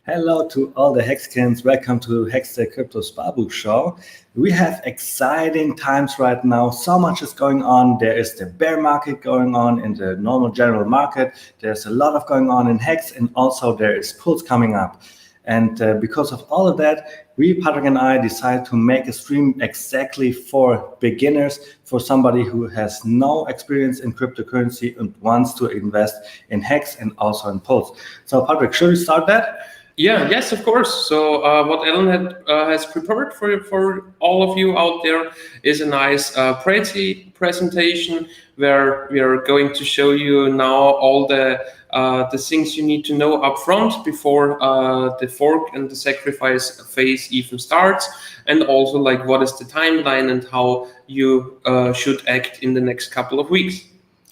Hello to all the Hexicans. Welcome to HEX Crypto Sparbook Show. We have exciting times right now. So much is going on. There is the bear market going on in the normal general market. There's a lot of going on in HEX, and also there is pulls coming up. And because of all of that, Patrick and I decided to make a stream exactly for beginners, for somebody who has no experience in cryptocurrency and wants to invest in HEX and also in pulls. So Patrick, should we start that? Yes, of course. So what Alan has prepared for all of you out there is a nice presentation where we are going to show you now all the things you need to know up front before the fork and the sacrifice phase even starts, and also like what is the timeline and how you should act in the next couple of weeks.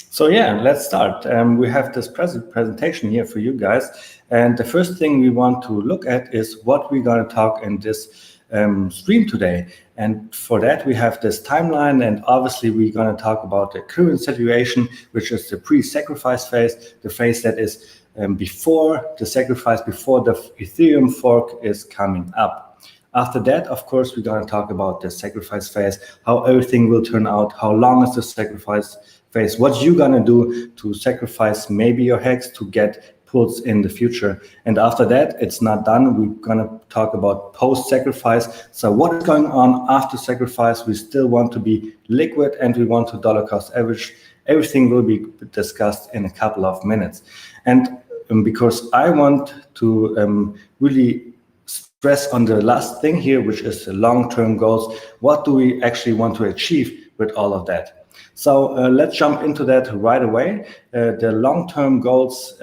So yeah, let's start. We have this presentation here for you guys. And the first thing we want to look at is what we're going to talk in this stream today. And for that, we have this timeline. And obviously, we're going to talk about the current situation, which is the pre-sacrifice phase, the phase that is before the sacrifice, before the Ethereum fork is coming up. After that, of course, we're going to talk about the sacrifice phase, how everything will turn out, how long is the sacrifice phase, what you're going to do to sacrifice maybe your HEX to get pulls in the future. And after that, it's not done. We're going to talk about post-sacrifice. So what is going on after sacrifice? We still want to be liquid and we want to dollar cost average. Everything will be discussed in a couple of minutes. And because I want to really stress on the last thing here, which is the long-term goals. What do we actually want to achieve with all of that? So let's jump into that right away. The long-term goals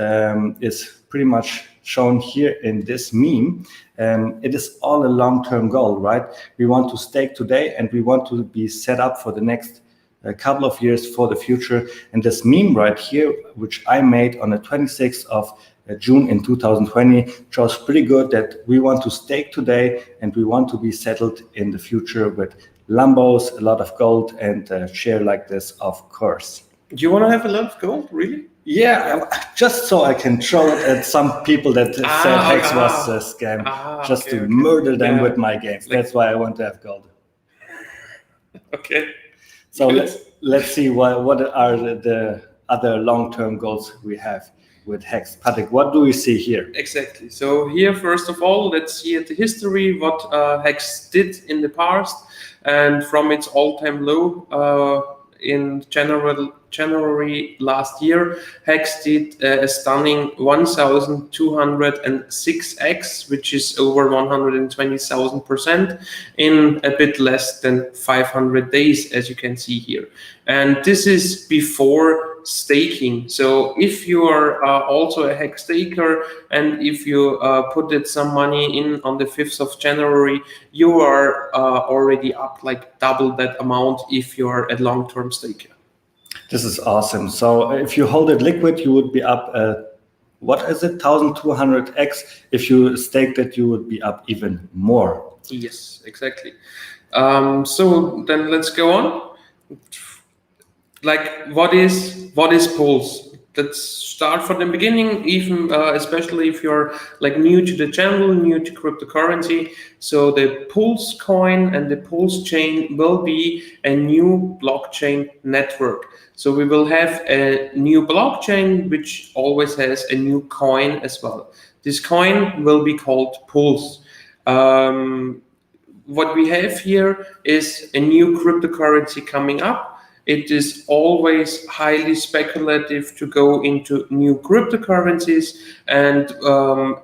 is pretty much shown here in this meme. It is all a long-term goal, right? We want to stake today and we want to be set up for the next couple of years for the future. And this meme right here, which I made on the 26th of June in 2020, shows pretty good that we want to stake today and we want to be settled in the future with Lambos, a lot of gold, and share like this, of course. Do you want to have a lot of gold, really? Yeah, just so I can throw it at some people that said HEX was a scam, to murder them with my games. That's why I want to have gold. Okay. So let's see what are the other long-term goals we have with HEX. Patrick, what do we see here? Exactly. So here, first of all, let's see at the history what HEX did in the past. And from its all-time low in January last year, HEX did a stunning 1,206x, which is over 120,000% in a bit less than 500 days, as you can see here. And this is before staking. So if you are also a HEX staker and if you put some money in on the 5th of January, you are already up like double that amount if you are a long-term staker. This is awesome. So if you hold it liquid, you would be up, what is it, 1,200x. If you staked it, you would be up even more. Yes, exactly. So then let's go on. Like what is pulls? Let's start from the beginning, even especially if you're like new to the channel, new to cryptocurrency. So the Pulse coin and the Pulse chain will be a new blockchain network. So we will have a new blockchain which always has a new coin as well. This coin will be called Pulse. What we have here is a new cryptocurrency coming up. It is always highly speculative to go into new cryptocurrencies, and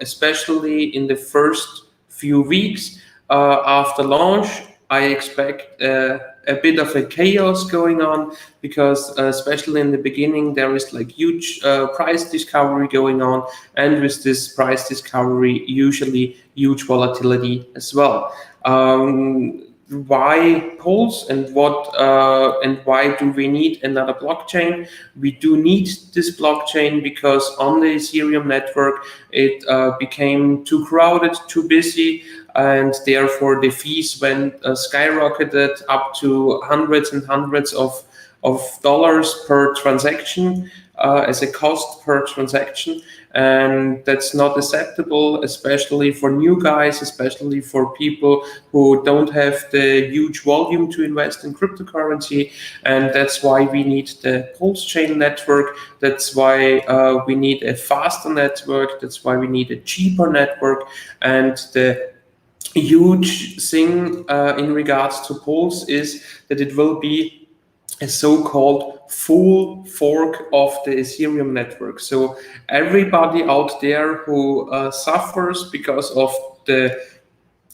especially in the first few weeks after launch, I expect a bit of a chaos going on because especially in the beginning there is like huge price discovery going on, and with this price discovery usually huge volatility as well. Why Pulse and why do we need another blockchain? We do need this blockchain because on the Ethereum network it became too crowded, too busy, and therefore the fees went skyrocketed up to hundreds and hundreds of dollars per transaction as a cost per transaction. and that's not acceptable, especially for new guys, especially for people who don't have the huge volume to invest in cryptocurrency. And that's why we need the Pulse chain network. That's why we need a faster network. That's why we need a cheaper network. And the huge thing in regards to Pulse is that it will be a so-called full fork of the Ethereum network. So everybody out there who suffers because of the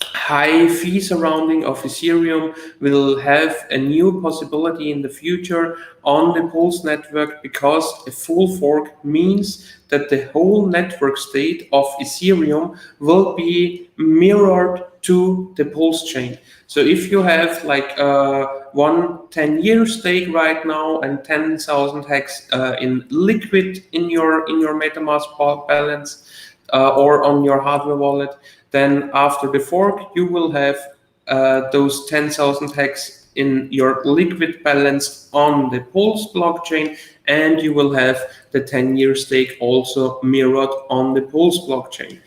high fee surrounding of Ethereum will have a new possibility in the future on the Pulse network, because a full fork means that the whole network state of Ethereum will be mirrored to the Pulse chain. So if you have like one 10-year stake right now and 10,000 hex in liquid in your MetaMask balance or on your hardware wallet, then after the fork, you will have those 10,000 hex in your liquid balance on the Pulse blockchain, and you will have the 10-year stake also mirrored on the Pulse blockchain.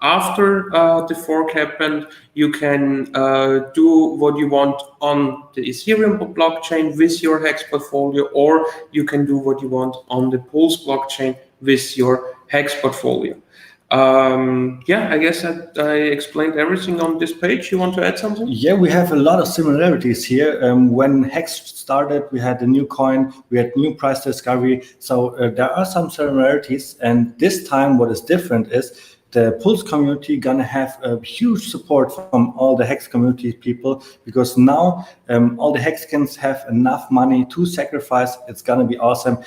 After the fork happened, you can do what you want on the Ethereum blockchain with your Hex portfolio, or you can do what you want on the Pulse blockchain with your Hex portfolio. I guess I explained everything on this page. You want to add something? Yeah, we have a lot of similarities here. When Hex started, we had a new coin, we had new price discovery. So there are some similarities. And this time, what is different is the Pulse community gonna have a huge support from all the Hex community people, because now all the Hexicans have enough money to sacrifice. It's gonna be awesome.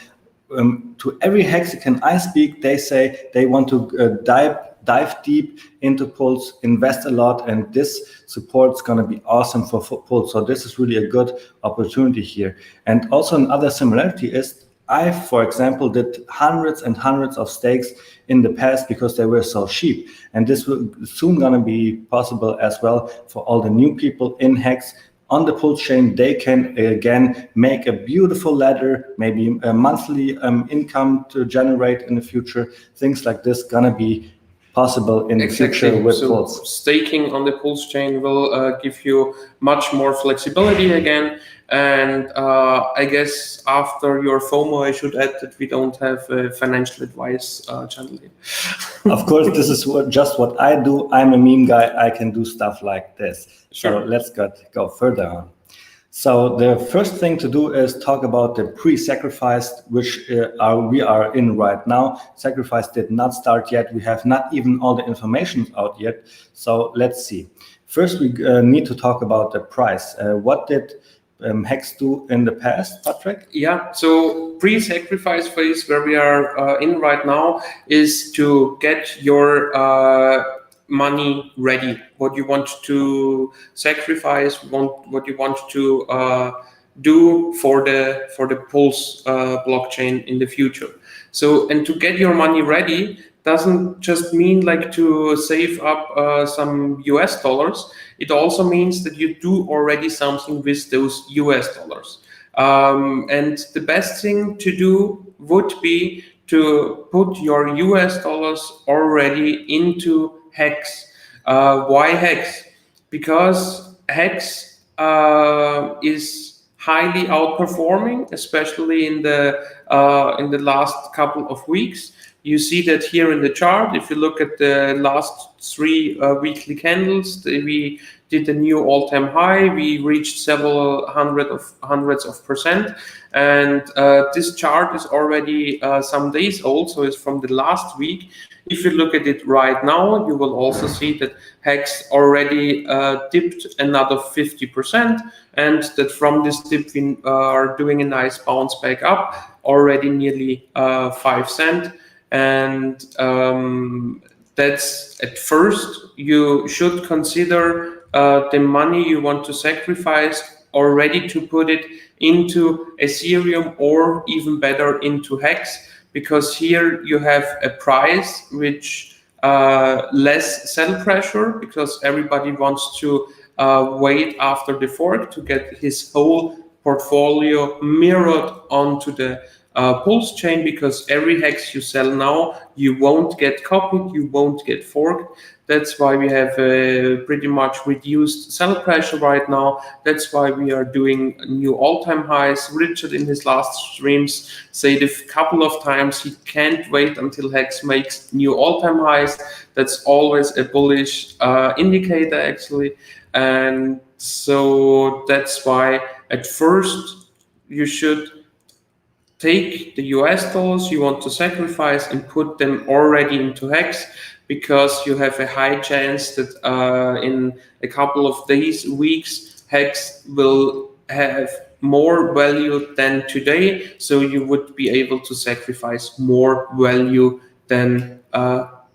To every Hexican I speak, they say they want to dive deep into Pulse, invest a lot, and this support is going to be awesome for Pulse. So this is really a good opportunity here. And also another similarity is I, for example, did hundreds and hundreds of stakes in the past because they were so cheap. And this will soon going to be possible as well for all the new people in Hex. On the Pulse chain, they can again make a beautiful ladder, maybe a monthly income to generate in the future. Things like this gonna be possible in the future with Pulse. Staking on the Pulse chain will give you much more flexibility again. And I guess after your FOMO, I should add that we don't have a financial advice channel here. Of course, this is just what I do. I'm a meme guy. I can do stuff like this. Sure. So let's go further on. So the first thing to do is talk about the pre-sacrifice, which we are in right now. Sacrifice did not start yet. We have not even all the information out yet. So let's see. First, we need to talk about the price. What did Hex do in the past, Patrick? Yeah, so pre-sacrifice phase where we are in right now is to get your money ready. What you want to sacrifice, what you want to do for the Pulse blockchain in the future. So, and to get your money ready doesn't just mean like to save up some US dollars. It also means that you do already something with those US dollars. And the best thing to do would be to put your US dollars already into Hex. Why Hex? Because Hex is highly outperforming, especially in the last couple of weeks. You see that here in the chart. If you look at the last 3 weekly candles, we did a new all-time high. We reached several hundreds of percent, and this chart is already some days old, so it's from the last week. If you look at it right now, you will also see that Hex already dipped another 50%, and that from this dip we are doing a nice bounce back up, already nearly 5 cents. And that's at first you should consider the money you want to sacrifice already to put it into Ethereum, or even better into Hex, because here you have a price which less sell pressure, because everybody wants to wait after the fork to get his whole portfolio mirrored onto the pulse chain, because every hex you sell now, you won't get copied, you won't get forked. That's why we have pretty much reduced sell pressure right now. That's why we are doing new all-time highs. Richard in his last streams said a couple of times he can't wait until Hex makes new all-time highs. That's always a bullish indicator, actually. And so that's why at first you should take the US dollars you want to sacrifice and put them already into Hex, because you have a high chance that in a couple of days, weeks, Hex will have more value than today. So you would be able to sacrifice more value than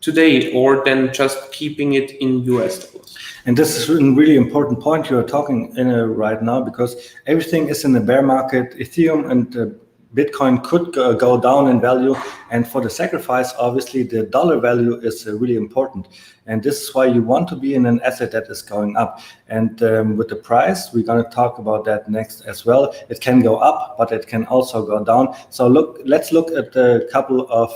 today, or than just keeping it in US dollars. And this is a really important point you're talking in right now, because everything is in the bear market. Ethereum and Bitcoin could go down in value, and for the sacrifice, obviously, the dollar value is really important. And this is why you want to be in an asset that is going up. And with the price, we're going to talk about that next as well. It can go up, but it can also go down. So let's look at a couple of...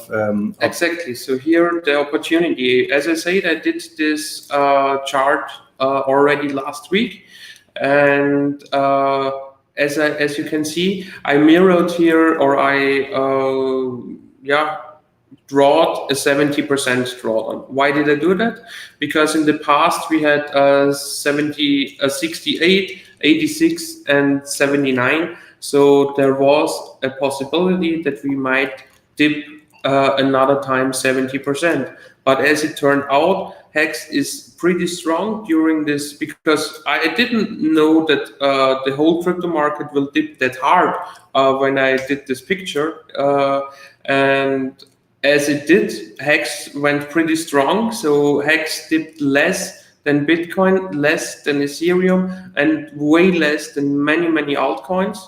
Exactly. So here, the opportunity. As I said, I did this chart already last week. And... as you can see, I mirrored here, or I drawed a 70% drawdown. Why did I do that? Because in the past we had 68, 86, and 79. So there was a possibility that we might dip another time 70%. But as it turned out, Hex is pretty strong during this, because I didn't know that the whole crypto market will dip that hard when I did this picture. And as it did, Hex went pretty strong. So Hex dipped less than Bitcoin, less than Ethereum, and way less than many altcoins.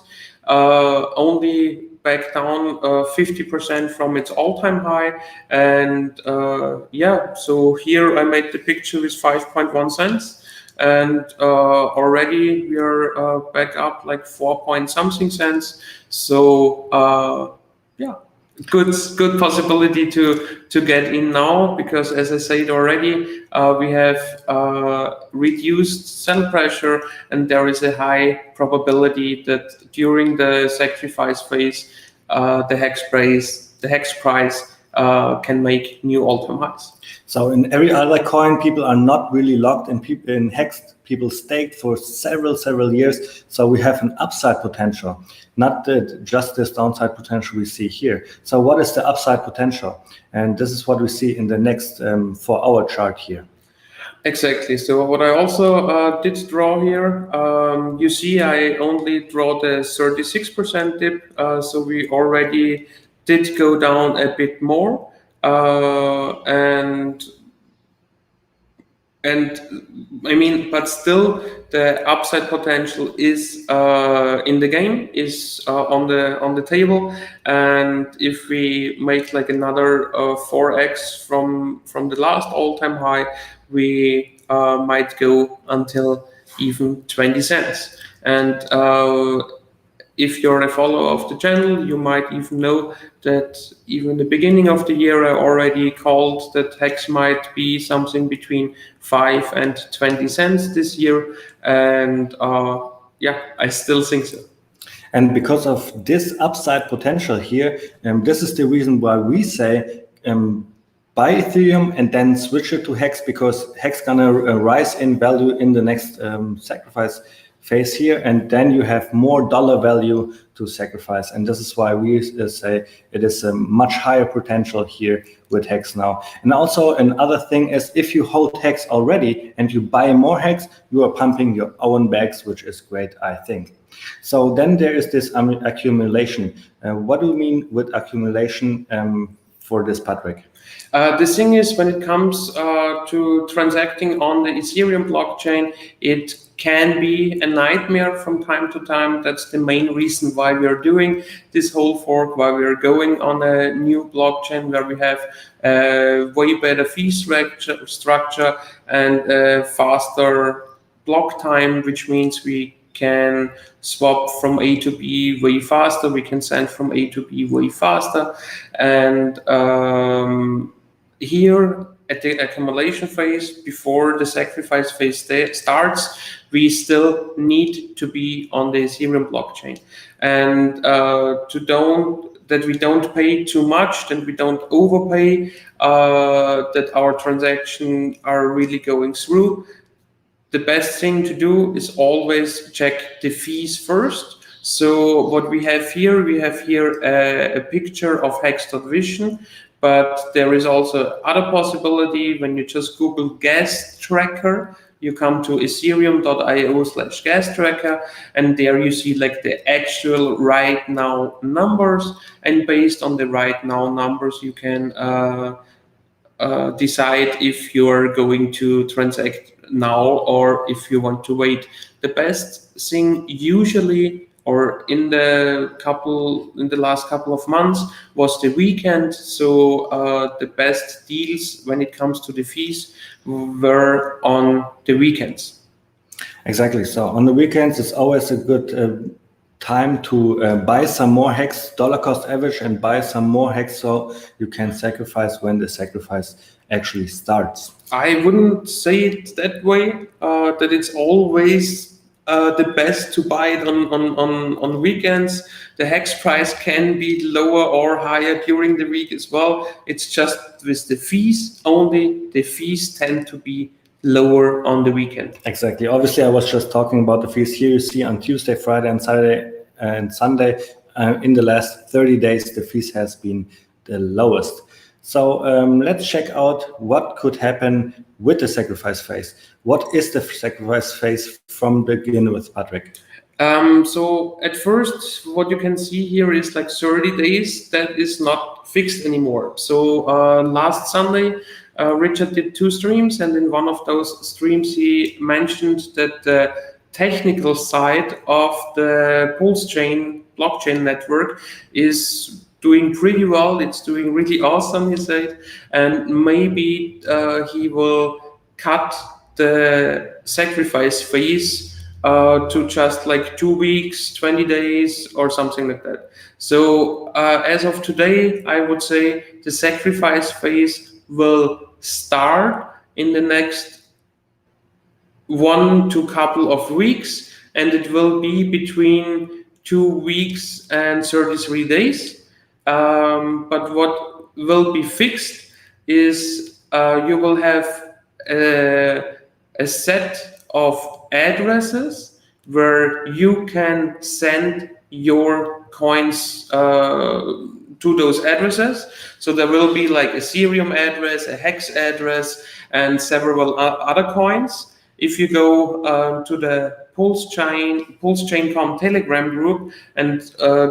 Only back down 50% from its all-time high. And so here I made the picture with 5.1 cents, and already we are back up like 4 point something cents. So good possibility to get in now, because as I said already, we have reduced sell pressure, and there is a high probability that during the sacrifice phase, the hex price can make new all-time highs. So in every other coin, people are not really locked in Hex. People staked for several years. So we have an upside potential, not just this downside potential we see here. So what is the upside potential? And this is what we see in the next 4 hour chart here. Exactly. So what I also did draw here, you see I only draw the 36% dip. So we already did go down a bit more. And I mean, but still the upside potential is in the game, is on the table. And if we make like another 4x from the last all-time high, we might go until even 20 cents. And if you're a follower of the channel, you might even know that even the beginning of the year, I already called that Hex might be something between 5 and 20 cents this year. And I still think so. And because of this upside potential here, this is the reason why we say buy Ethereum and then switch it to Hex, because Hex gonna rise in value in the next sacrifice phase here, and then you have more dollar value to sacrifice. And this is why we say it is a much higher potential here with Hex now. And also another thing is, if you hold Hex already and you buy more Hex, you are pumping your own bags, which is great, I think. So then there is this accumulation. What do you mean with accumulation for this, Patrick? The thing is, when it comes to transacting on the Ethereum blockchain, it can be a nightmare from time to time. That's the main reason why we are doing this whole fork, why we are going on a new blockchain where we have a way better fee structure and a faster block time, which means we can swap from A to B way faster. We can send from A to B way faster. And here at the accumulation phase, before the sacrifice phase starts, we still need to be on the Ethereum blockchain. And that we don't pay too much, that we don't overpay, that our transactions are really going through. The best thing to do is always check the fees first. So what we have here a picture of hex.vision, but there is also other possibility. When you just Google gas tracker, you come to ethereum.io/gas tracker, and there you see like the actual right now numbers, and based on the right now numbers you can decide if you're going to transact now or if you want to wait. The best thing usually, or in the last couple of months, was the weekend. So the best deals when it comes to the fees were on the weekends. Exactly. So on the weekends, it's always a good time to buy some more hex, dollar cost average, and buy some more hex so you can sacrifice when the sacrifice actually starts. I wouldn't say it that way, that it's always the best to buy it on weekends. The hex price can be lower or higher during the week as well. It's just with the fees only. The fees tend to be lower on the weekend. Exactly. Obviously, I was just talking about the fees here. You see on Tuesday, Friday, and Saturday and Sunday, in the last 30 days, the fees has been the lowest. So let's check out what could happen with the sacrifice phase. What is the sacrifice phase from the beginning with Patrick? So at first, what you can see here is like 30 days. That is not fixed anymore. So last Sunday, Richard did 2 streams, and in one of those streams, he mentioned that the technical side of the Pulse chain blockchain network is doing pretty well. It's doing really awesome, he said, and maybe he will cut the sacrifice phase to just like 2 weeks, 20 days, or something like that. So as of today, I would say the sacrifice phase will start in the next 1 to couple of weeks, and it will be between 2 weeks and 33 days. But what will be fixed is you will have a set of addresses where you can send your coins to those addresses. So there will be like Ethereum address, a Hex address, and several other coins. If you go to the PulseChain.com Telegram group and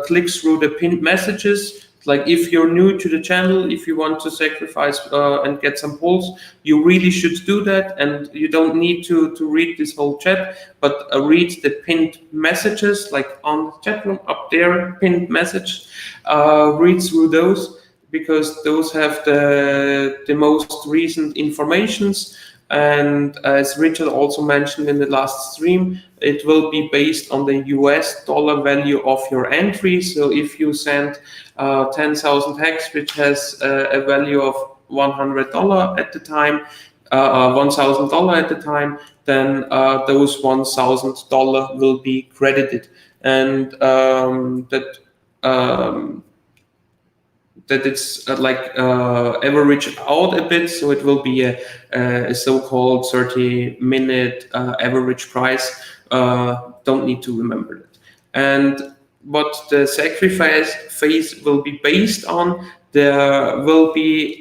click through the pinned messages, like if you're new to the channel, if you want to sacrifice and get some pulse, you really should do that. And you don't need to read this whole chat, but read the pinned messages, like on the chat room up there, pinned message. Read through those, because those have the most recent informations. And as Richard also mentioned in the last stream, it will be based on the US dollar value of your entry. So if you send 10,000 hex, which has a value of $100 at the time, $1,000 at the time, then those $1,000 will be credited, and that it's average out a bit, so it will be a so-called 30-minute average price. Don't need to remember that. And what the sacrifice phase will be based on, there will be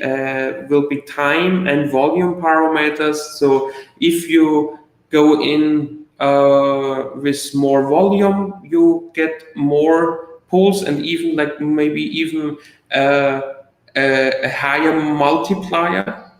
time and volume parameters. So if you go in with more volume, you get more pulls, and even like maybe even a higher multiplier,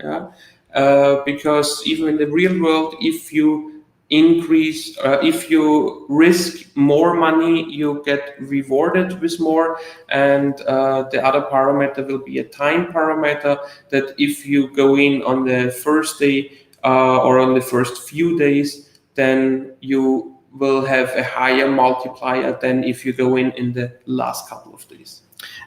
because even in the real world, if you increase, if you risk more money, you get rewarded with more. And the other parameter will be a time parameter, that if you go in on the first day or on the first few days, then you will have a higher multiplier than if you go in the last couple of days.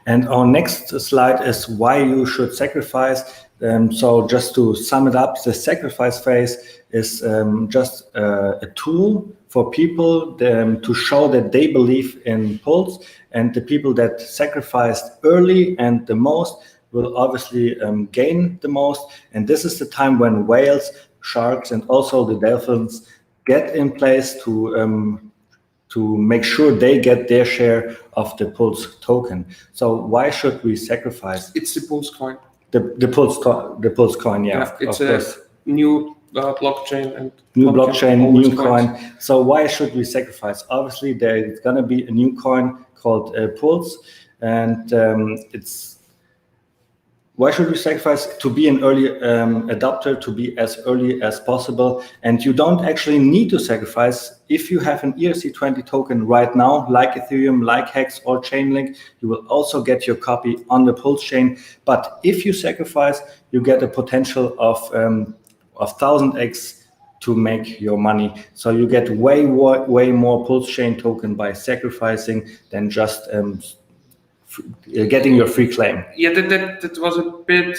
And our next slide is why you should sacrifice. So just to sum it up, the sacrifice phase is just a tool for people to show that they believe in Pulse, and the people that sacrificed early and the most will obviously gain the most. And this is the time when whales, sharks, and also the dolphins get in place to make sure they get their share of the Pulse token. So why should we sacrifice? It's the Pulse coin. The Pulse coin, yeah. It's a new blockchain and new blockchain, new coin. So why should we sacrifice? Obviously, there's gonna be a new coin called Pulse, and why should we sacrifice? To be an early adopter, to be as early as possible. And you don't actually need to sacrifice. If you have an ERC20 token right now, like Ethereum, like HEX or Chainlink, you will also get your copy on the Pulse chain. But if you sacrifice, you get a potential of 1000x to make your money. So you get way more Pulse chain token by sacrificing than just getting your free claim. Yeah, that was a bit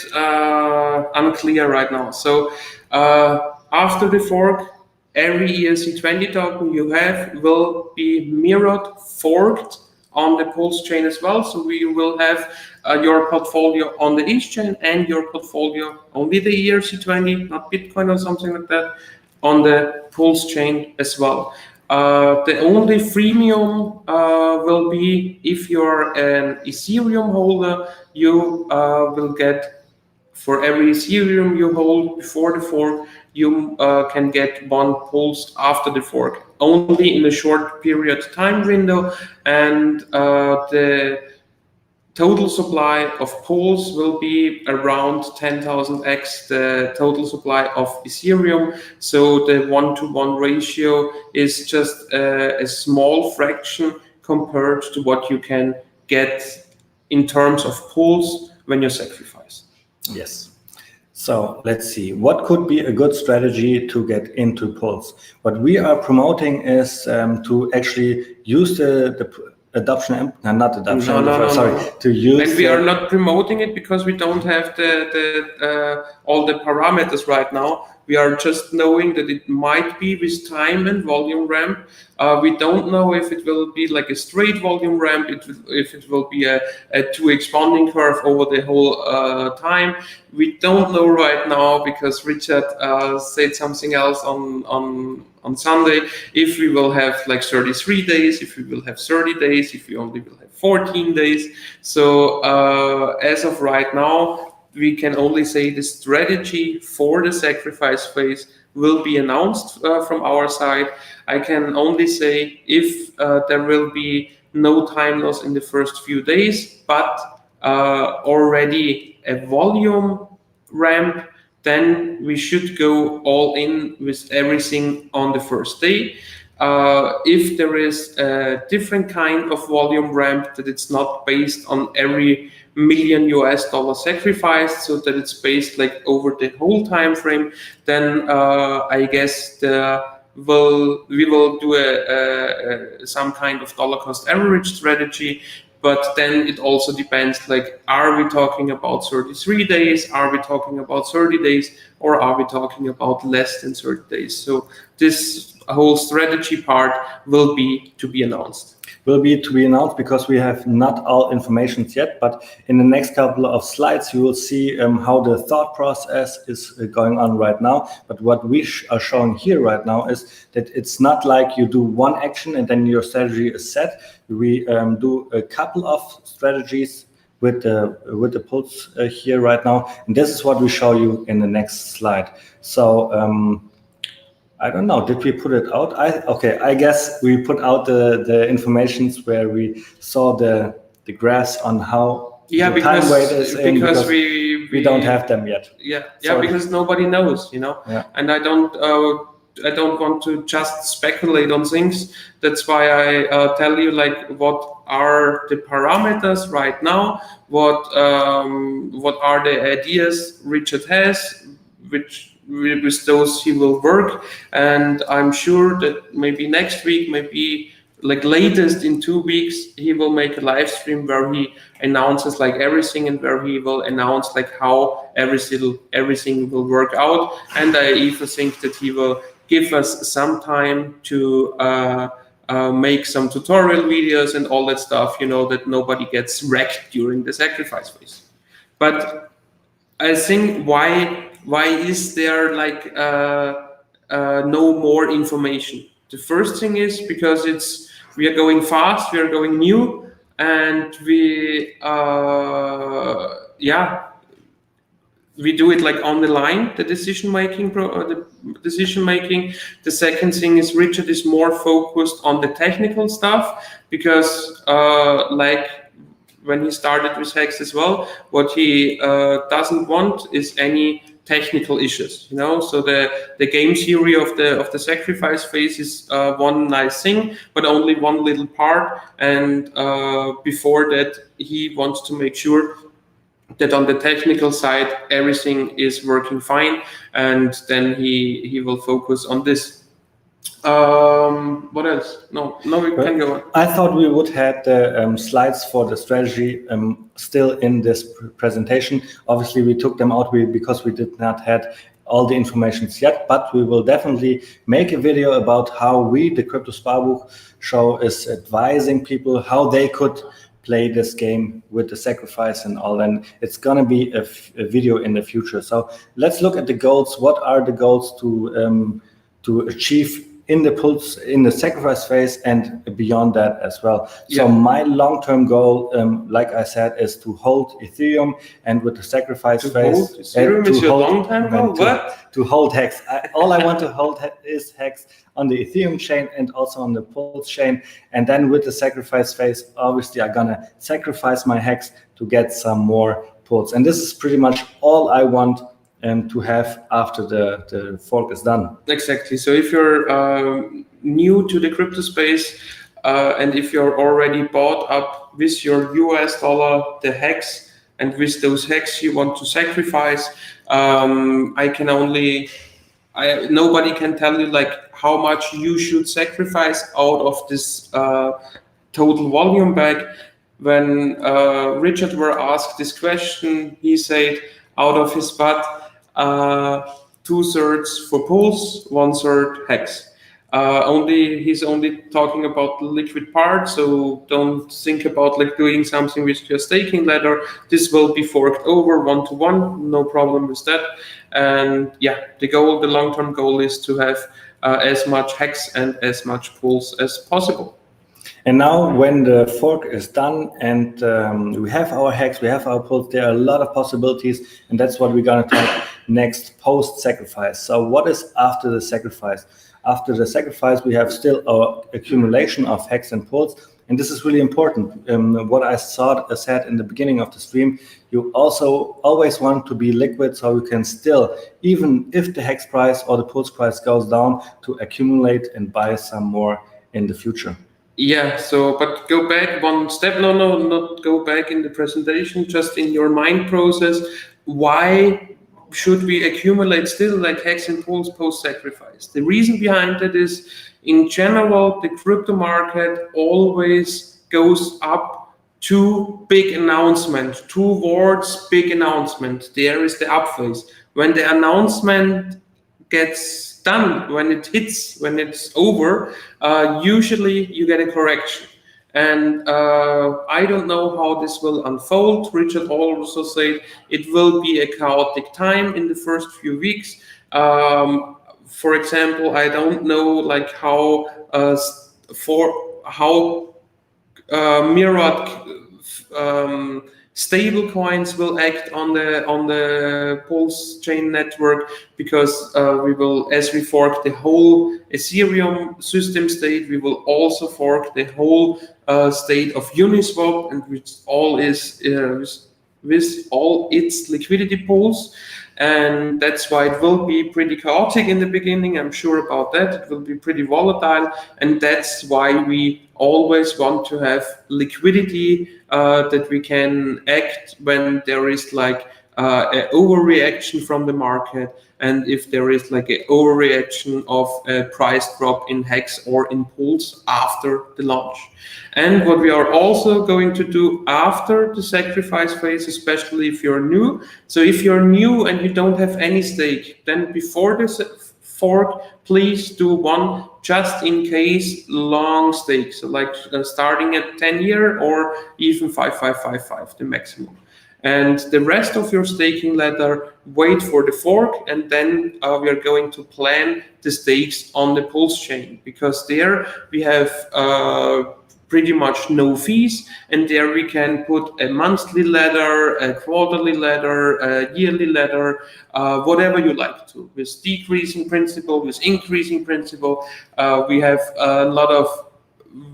unclear right now. So after the fork, every ERC20 token you have will be mirrored, forked on the Pulse chain as well. So we will have your portfolio on the HEX chain and your portfolio only the ERC20, not Bitcoin or something like that, on the Pulse chain as well. The only freemium will be if you're an Ethereum holder, you will get, for every Ethereum you hold before the fork, you can get one Pulse after the fork, only in a short period time window, and the total supply of Pulse will be around 10,000x the total supply of Ethereum. So the 1-to-1 ratio is just a small fraction compared to what you can get in terms of Pulse when you sacrifice. Yes. So let's see, what could be a good strategy to get into Pulse? What we are promoting is to actually use the adoption, not adoption, to use. And we are not promoting it because we don't have the all the parameters right now. We are just knowing that it might be with time and volume ramp. We don't know if it will be like a straight volume ramp, if it will be a 2x bonding curve over the whole time. We don't know right now because Richard said something else on Sunday, if we will have like 33 days, if we will have 30 days, if we only will have 14 days. So as of right now, we can only say the strategy for the sacrifice phase will be announced from our side. I can only say if there will be no time loss in the first few days, but already a volume ramp, then we should go all in with everything on the first day. If there is a different kind of volume ramp, that it's not based on every $1 million sacrifice, so that it's based like over the whole time frame, then I guess we will do some kind of dollar cost average strategy. But then it also depends, like, are we talking about 33 days? Are we talking about 30 days? Or are we talking about less than 30 days? So this whole strategy part will be to be announced. Will be to be announced because we have not all information yet, but in the next couple of slides you will see how the thought process is going on right now. But what we are showing here right now is that it's not like you do one action and then your strategy is set. We do a couple of strategies with the Pulse here right now, and this is what we show you in the next slide. So I don't know, did we put it out? I guess we put out the informations where we saw the graphs on how the time weight is because we don't have them yet. Yeah, because nobody knows, you know. Yeah. And I don't want to just speculate on things. That's why I tell you, like, what are the parameters right now? What are the ideas Richard has, which with those he will work, and I'm sure that maybe next week, maybe like latest in 2 weeks, he will make a live stream where he announces like everything, and where he will announce like how everything will work out. And I even think that he will give us some time to make some tutorial videos and all that stuff, that nobody gets wrecked during the sacrifice phase. But I think why is there like no more information? The first thing is because we are going fast, we are going new, and we do it like on the line, the decision making. The second thing is Richard is more focused on the technical stuff, because like when he started with Hex as well, what he doesn't want is any technical issues, So the game theory of the sacrifice phase is one nice thing, but only one little part. And before that, he wants to make sure that on the technical side everything is working fine, and then he will focus on this. What else? No, we can go on. I thought we would have the slides for the strategy still in this presentation. Obviously, we took them out because we did not have all the informations yet, but we will definitely make a video about how we, the Crypto Sparbuch show, is advising people how they could play this game with the sacrifice and all, and it's gonna be a video in the future. So let's look at the goals. What are the goals to achieve in the sacrifice phase and beyond that as well? So my long-term goal, like I said, is to hold Ethereum, and with the sacrifice phase, Ethereum is your long-term goal? What? To hold Hex. All I want to hold is Hex on the Ethereum chain and also on the Pulse chain. And then with the sacrifice phase, obviously I'm gonna sacrifice my Hex to get some more Pulse. And this is pretty much all I want to have after the fork is done. Exactly. So if you're new to the crypto space, and if you're already bought up with your US dollar, the Hex, and with those Hex you want to sacrifice, nobody can tell you like how much you should sacrifice out of this total volume bag. When Richard were asked this question, he said out of his butt, 2/3 for Pulse, 1/3 Hex. He's only talking about the liquid part, so don't think about like doing something with your staking ladder. This will be forked over 1-to-1, no problem with that. And the long-term goal is to have as much Hex and as much Pulse as possible. And now when the fork is done and we have our Hex, we have our Pulse, there are a lot of possibilities, and that's what we're going to talk next, post-sacrifice. So what is after the sacrifice? After the sacrifice, we have still our accumulation of Hex and Pulse, and this is really important. What I said in the beginning of the stream, you also always want to be liquid, so you can still, even if the Hex price or the Pulse price goes down, to accumulate and buy some more in the future. Yeah, but go back one step. No, not go back in the presentation, just in your mind process. Why should we accumulate still like Hex and Pulse post-sacrifice? The reason behind that is, in general, the crypto market always goes up to big announcement, towards big announcement. There is the up phase. When the announcement gets done, when it's over, usually you get a correction. And I don't know how this will unfold. Richard also said it will be a chaotic time in the first few weeks. For example, I don't know like how mirrored stable coins will act on the Pulse chain network, because as we fork the whole Ethereum system state, we will also fork the whole state of Uniswap, and which all is with all its liquidity pools. And that's why it will be pretty chaotic in the beginning. I'm sure about that. It will be pretty volatile, and that's why we always want to have liquidity, that we can act when there is like an overreaction from the market, and if there is like an overreaction of a price drop in HEX or in pools after the launch. And what we are also going to do after the sacrifice phase, especially if you're new. So if you're new and you don't have any stake, then before this fork, please do one just in case long stake. So like starting at 10-year or even 5555, the maximum. And the rest of your staking ladder, wait for the fork, and then we are going to plan the stakes on the Pulse chain, because there we have pretty much no fees, and there we can put a monthly ladder, a quarterly ladder, a yearly ladder, whatever you like to, with decreasing principal, with increasing principal. We have a lot of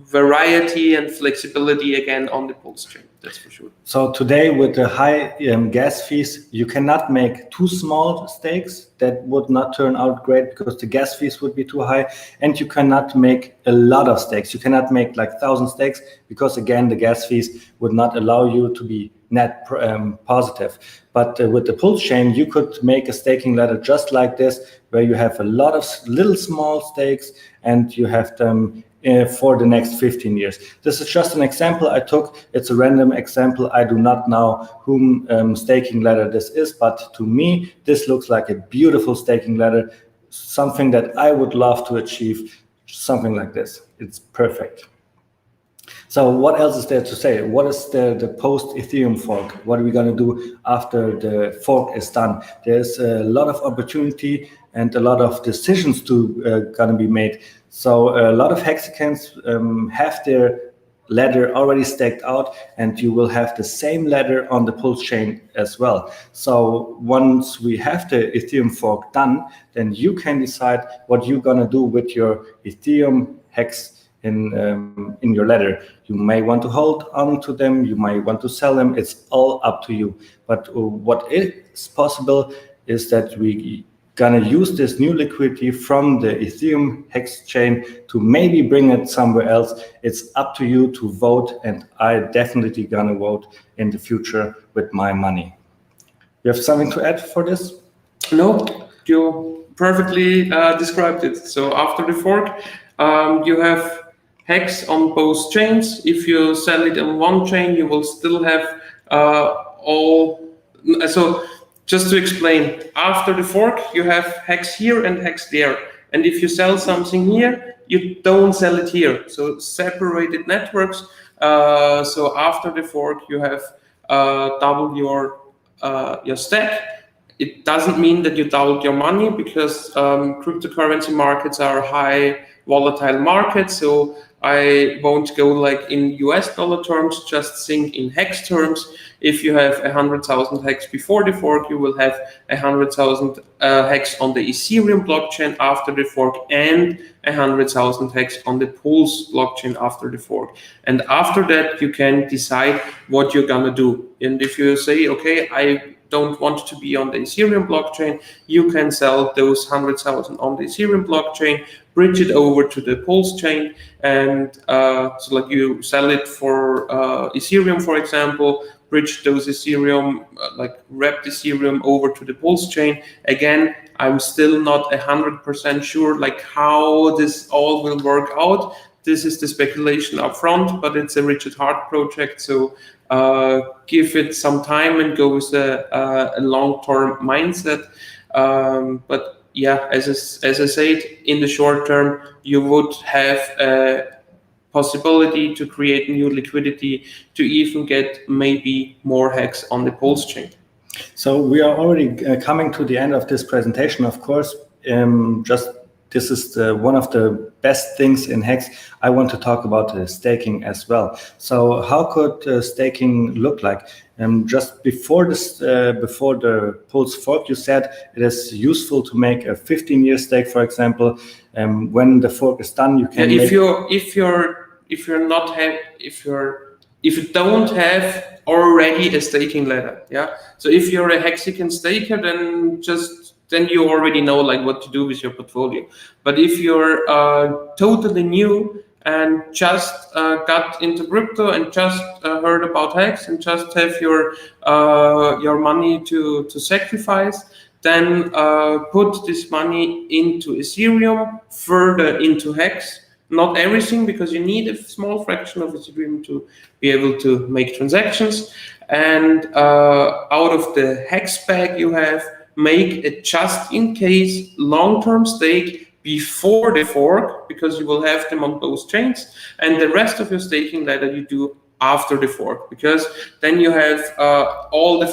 variety and flexibility again on the Pulse chain, that's for sure. So today with the high gas fees, you cannot make too small stakes. That would not turn out great because the gas fees would be too high, and you cannot make a lot of stakes. You cannot make like 1,000 stakes because again, the gas fees would not allow you to be net positive. But with the Pulse chain, you could make a staking ladder just like this, where you have a lot of little small stakes and you have them for the next 15 years. This is just an example I took. It's a random example. I do not know whom staking ladder this is, but to me, this looks like a beautiful staking ladder, something that I would love to achieve, something like this. It's perfect. So what else is there to say? What is the post-Ethereum fork? What are we going to do after the fork is done? There's a lot of opportunity and a lot of decisions to going to be made. So a lot of Hexicans have their ladder already staked out, and you will have the same ladder on the Pulse chain as well. So once we have the Ethereum fork done, then you can decide what you're going to do with your Ethereum Hex in your ladder. You may want to hold on to them, you might want to sell them, it's all up to you. But what is possible is that we gonna use this new liquidity from the Ethereum Hex chain to maybe bring it somewhere else. It's up to you to vote, and I definitely gonna vote in the future with my money. You have something to add for this? No, you perfectly described it. So after the fork, you have Hex on both chains. If you sell it on one chain, you will still have all. So just to explain, after the fork, you have Hex here and Hex there. And if you sell something here, you don't sell it here. So separated networks. So after the fork, you have double your stack. It doesn't mean that you doubled your money, because cryptocurrency markets are high volatile markets. So I won't go like in US dollar terms, just think in Hex terms. If you have 100,000 Hex before the fork, you will have 100,000 Hex on the Ethereum blockchain after the fork, and 100,000 Hex on the Pulse blockchain after the fork. And after that, you can decide what you're gonna do. And if you say, okay, I don't want to be on the Ethereum blockchain, you can sell those 100,000 on the Ethereum blockchain, bridge it over to the Pulse chain, and so like you sell it for Ethereum, for example, bridge those Ethereum, like wrap Ethereum over to the Pulse chain. Again, I'm still not 100% sure like how this all will work out. This is the speculation up front, but it's a Richard Hart project, so give it some time and go with a long-term mindset. But yeah, as I said, in the short term, you would have a possibility to create new liquidity to even get maybe more Hex on the Pulse chain. So we are already coming to the end of this presentation, of course. This is one of the best things in Hex. I want to talk about staking as well. So how could staking look like? Just before this, before the Pulse fork, you said it is useful to make a 15-year stake, for example. When the fork is done, you can. If you don't have already a staking ladder, yeah. So if you're a Hexican staker, then you already know like what to do with your portfolio. But if you're totally new and just got into crypto and just heard about Hex and just have your money to sacrifice, then put this money into Ethereum, further into Hex. Not everything, because you need a small fraction of Ethereum to be able to make transactions. And out of the Hex bag you have, make a just in case long-term stake before the fork, because you will have them on both chains, and the rest of your staking that you do after the fork, because then you have all the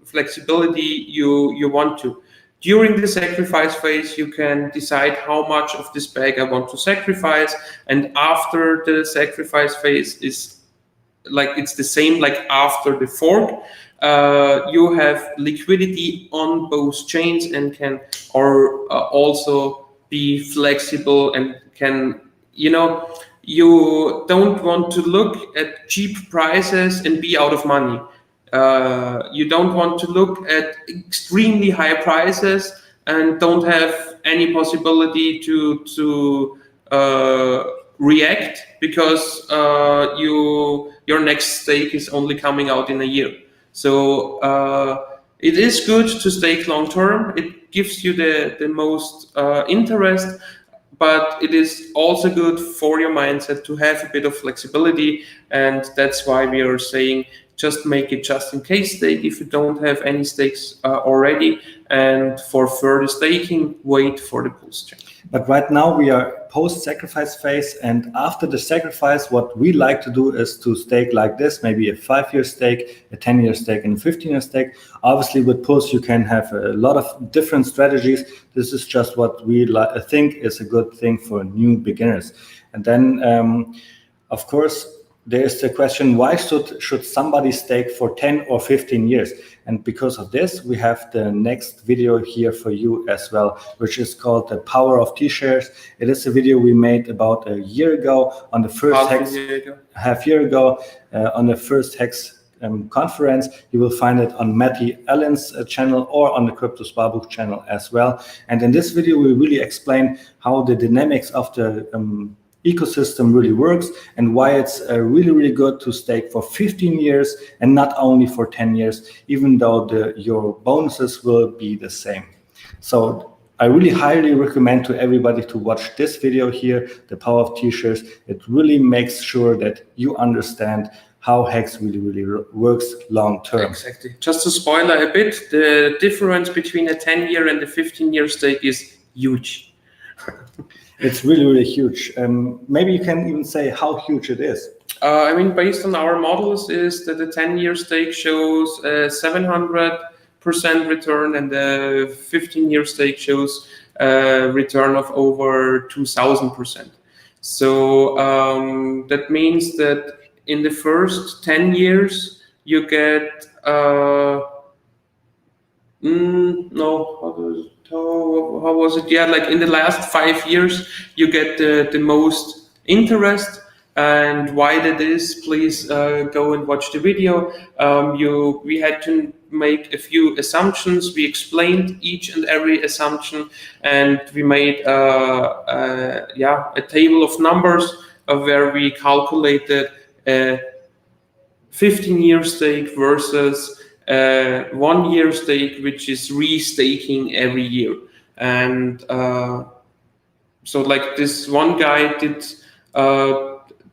flexibility you want to. During the sacrifice phase, you can decide how much of this bag I want to sacrifice, and after the sacrifice phase is like it's the same like after the fork. You have liquidity on both chains and can also be flexible and can, you don't want to look at cheap prices and be out of money. You don't want to look at extremely high prices and don't have any possibility to react, because your next stake is only coming out in a year. So it is good to stake long term. It gives you the most interest, but it is also good for your mindset to have a bit of flexibility, and that's why we are saying just make it just in case stake if you don't have any stakes already, and for further staking, wait for the pulse chain. But right now we are post-sacrifice phase, and after the sacrifice, what we like to do is to stake like this, maybe a 5-year stake, a 10-year stake, and a 15-year stake. Obviously with pulse you can have a lot of different strategies. This is just what we think is a good thing for new beginners. And then of course there's the question, why should somebody stake for 10 or 15 years? And because of this, we have the next video here for you as well, which is called The Power of T-Shares. It is a video we made about a year ago on the first half year ago on the first Hex conference. You will find it on Matty Allen's channel or on the Crypto Sparbook channel as well. And in this video, we really explain how the dynamics of the ecosystem really works and why it's really good to stake for 15 years and not only for 10 years, even though your bonuses will be the same. So I really highly recommend to everybody to watch this video here, The Power of T-Shares. It really makes sure that you understand how Hex really works long term. Exactly. Just to spoiler a bit, the difference between a 10-year and a 15-year stake is huge. It's really huge. Maybe you can even say how huge it is. I mean, based on our models, is that the 10-year stake shows a 700% return, and the 15-year stake shows a return of over 2,000%. So that means that in the first 10 years you get how was it? Yeah, like in the last 5 years, you get the most interest. And why that is, please go and watch the video. We had to make a few assumptions. We explained each and every assumption, and we made a table of numbers where we calculated a 15-year stake versus 1-year stake, which is restaking every year. And so like this one guy did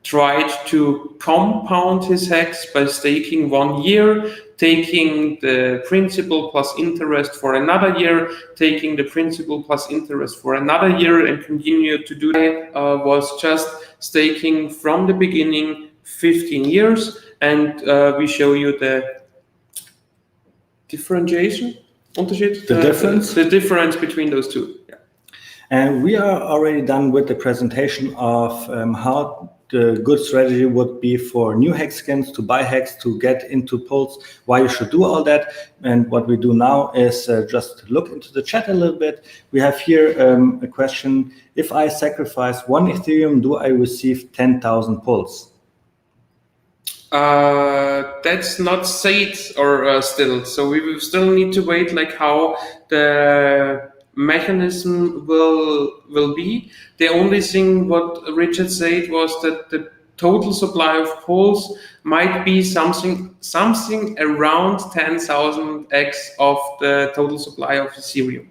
tried to compound his Hex by staking 1 year, taking the principal plus interest for another year, taking the principal plus interest for another year, and continue to do that. Was just staking from the beginning 15 years, and we show you the differentiation, the difference between those two. Yeah. And we are already done with the presentation of how the good strategy would be for new Hexicans to buy Hex, to get into pulse, why you should do all that. And what we do now is just look into the chat a little bit. We have here a question: if I sacrifice 1 Ethereum, do I receive 10,000 pulse? That's not said or still, so we will still need to wait like how the mechanism will be. The only thing what Richard said was that the total supply of pools might be something around 10,000x of the total supply of Ethereum.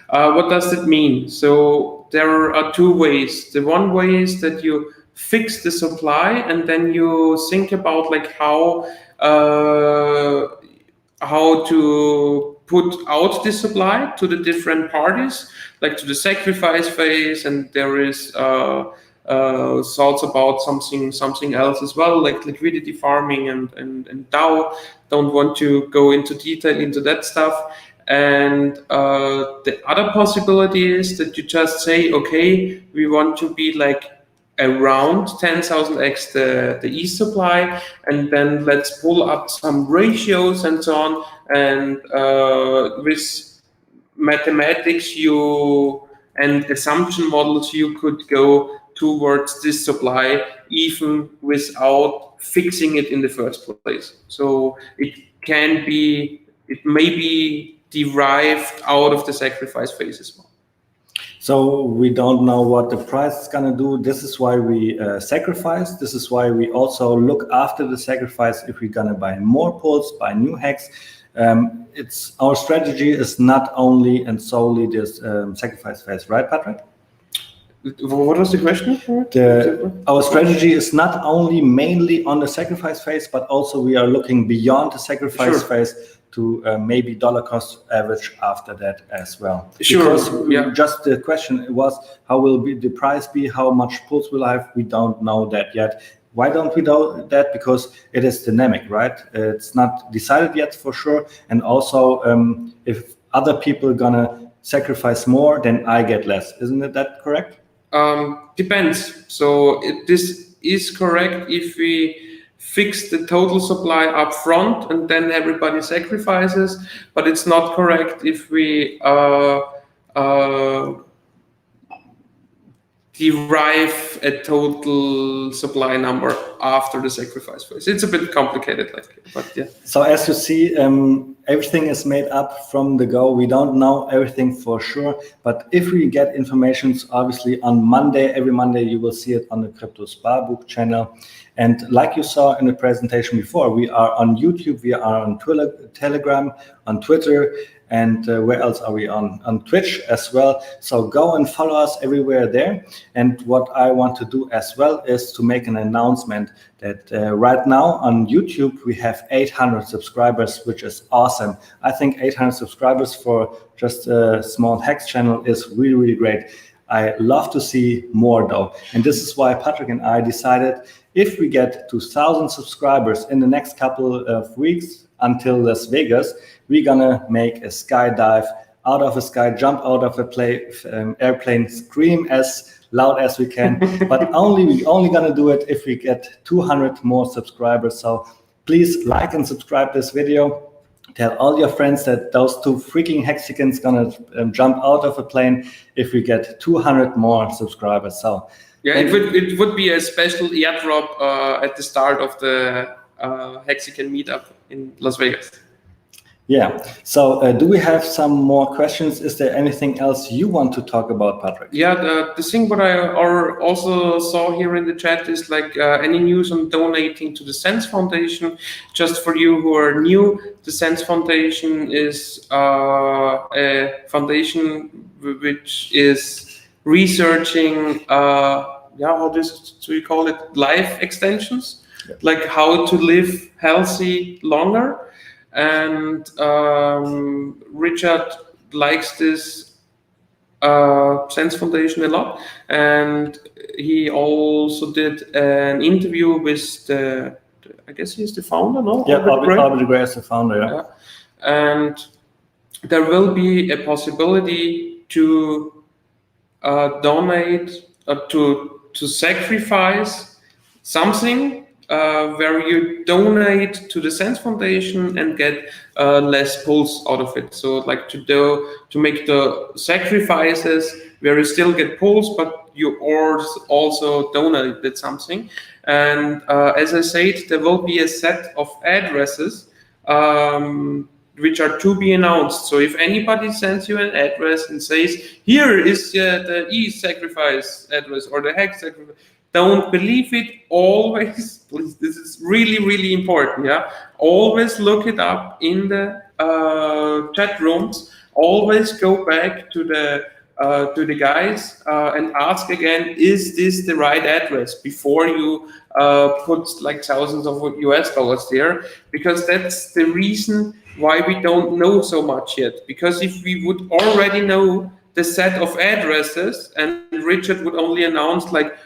What does that mean? So there are two ways. The one way is that you fix the supply and then you think about like how to put out the supply to the different parties, like to the sacrifice phase, and there is thoughts about something else as well, like liquidity farming and DAO. Don't want to go into detail into that stuff. And the other possibility is that you just say, okay, we want to be like around 10,000x the E supply, and then let's pull up some ratios and so on. And with mathematics and assumption models, you could go towards this supply even without fixing it in the first place. So it may be derived out of the sacrifice phase as well. So we don't know what the price is going to do. This is why we sacrifice. This is why we also look after the sacrifice if we're going to buy more pools, buy new hex. It's our strategy is not only and solely this sacrifice phase, right, Patrick? What was the question? Our strategy is not only mainly on the sacrifice phase, but also we are looking beyond the sacrifice phase to maybe dollar cost average after that as well. Because just the question was, how will the price be? How much pools will I have? We don't know that yet. Why don't we know that? Because it is dynamic, right? It's not decided yet for sure. And also, if other people are gonna sacrifice more, then I get less. Isn't that correct? Depends. So this is correct if we fix the total supply up front and then everybody sacrifices, but it's not correct if we derive a total supply number after the sacrifice phase. It's a bit complicated, but yeah. So as you see, everything is made up from the go. We don't know everything for sure, but if we get informations, obviously on Monday, every Monday, you will see it on the Crypto Sparbook channel. And like you saw in the presentation before, we are on YouTube, we are on Telegram, on Twitter, and where else are we on? On Twitch as well. So go and follow us everywhere there. And what I want to do as well is to make an announcement that right now on YouTube, we have 800 subscribers, which is awesome. I think 800 subscribers for just a small Hex channel is really, really great. I love to see more though. And this is why Patrick and I decided if we get to 1,000 subscribers in the next couple of weeks until Las Vegas, we're gonna make a skydive out of a sky, jump out of a airplane, scream as loud as we can. But we only gonna do it if we get 200 more subscribers. So please like and subscribe this video. Tell all your friends that those two freaking Hexicans gonna jump out of a plane if we get 200 more subscribers. So yeah, it would be a special airdrop at the start of the Hexican meetup in Las Vegas. Yeah. So do we have some more questions? Is there anything else you want to talk about, Patrick? Yeah, the thing what I also saw here in the chat is like any news on donating to the Sense Foundation. Just for you who are new, the Sense Foundation is a foundation which is researching, how do you call it, life extensions, like how to live healthy longer. And Richard likes this Sense Foundation a lot, and he also did an interview with I guess he's the founder, no? Yeah, Albert Gray is the founder, yeah. And there will be a possibility to donate, to sacrifice something where you donate to the Sense Foundation and get less pulls out of it. So like to make the sacrifices where you still get pulls, but you also donated something. And as I said, there will be a set of addresses which are to be announced. So if anybody sends you an address and says, here is the e-sacrifice address or the hex sacrifice, don't believe it. Always, please, this is really, really important. Yeah, always look it up in the chat rooms. Always go back to the guys and ask again, is this the right address, before you put like thousands of US dollars there, because that's the reason why we don't know so much yet. Because if we would already know the set of addresses, and Richard would only announce like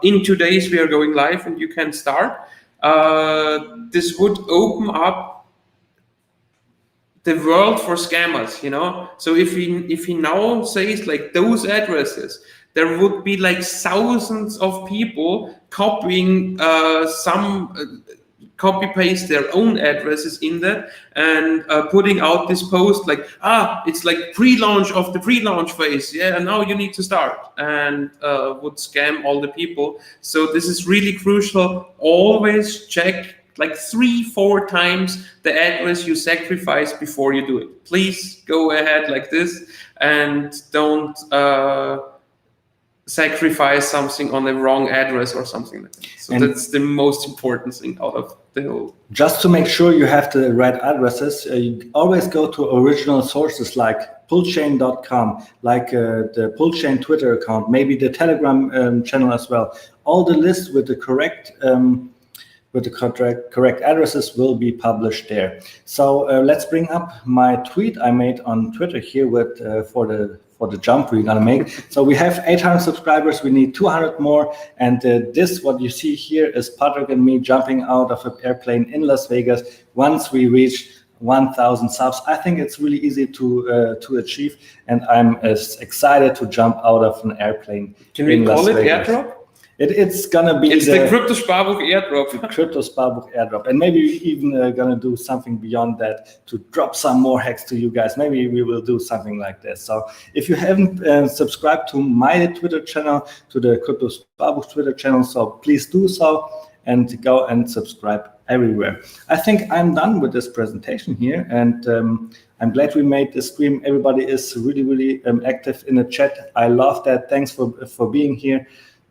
in 2 days we are going live and you can start, this would open up the world for scammers, you know. So if he now says like those addresses, there would be like thousands of people copying copy paste their own addresses in that and putting out this post like, it's like pre-launch of the pre-launch phase, yeah, and now you need to start, and would scam all the people. So this is really crucial. Always check like 3-4 times the address you sacrifice before you do it. Please go ahead like this, and don't sacrifice something on the wrong address or something like that. So that's the most important thing out of the whole. Just to make sure you have the right addresses, you always go to original sources like pullchain.com, like the Pullchain Twitter account, maybe the Telegram channel as well. All the lists with the correct addresses will be published there. So let's bring up my tweet I made on Twitter here with for the jump we're gonna make. So we have 800 subscribers, we need 200 more, and this, what you see here, is Patrick and me jumping out of an airplane in Las Vegas once we reach 1,000 subs. I think it's really easy to achieve, and I'm as excited to jump out of an airplane. Can we call it airdrop? It's gonna be the Crypto Sparbuch airdrop. The Crypto Sparbuch airdrop, and maybe we even gonna do something beyond that to drop some more hacks to you guys. Maybe we will do something like this. So if you haven't subscribed to my Twitter channel, to the Crypto Sparbuch Twitter channel, so please do so and go and subscribe everywhere. I think I'm done with this presentation here, and I'm glad we made this stream. Everybody is really, really active in the chat. I love that. Thanks for being here.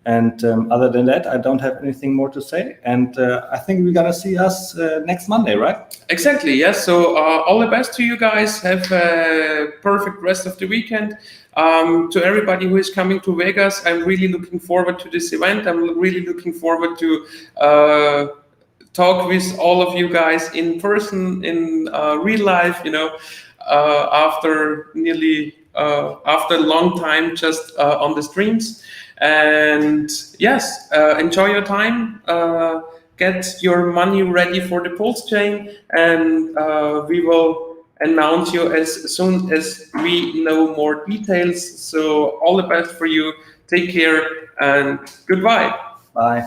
And other than that, I don't have anything more to say. And I think we're going to see us next Monday, right? Exactly, yes. So all the best to you guys. Have a perfect rest of the weekend. To everybody who is coming to Vegas, I'm really looking forward to this event. I'm really looking forward to talk with all of you guys in person, in real life, you know, after a long time just on the streams. And yes, enjoy your time, get your money ready for the Pulse chain, and we will announce you as soon as we know more details. So all the best for you. Take care and goodbye. Bye.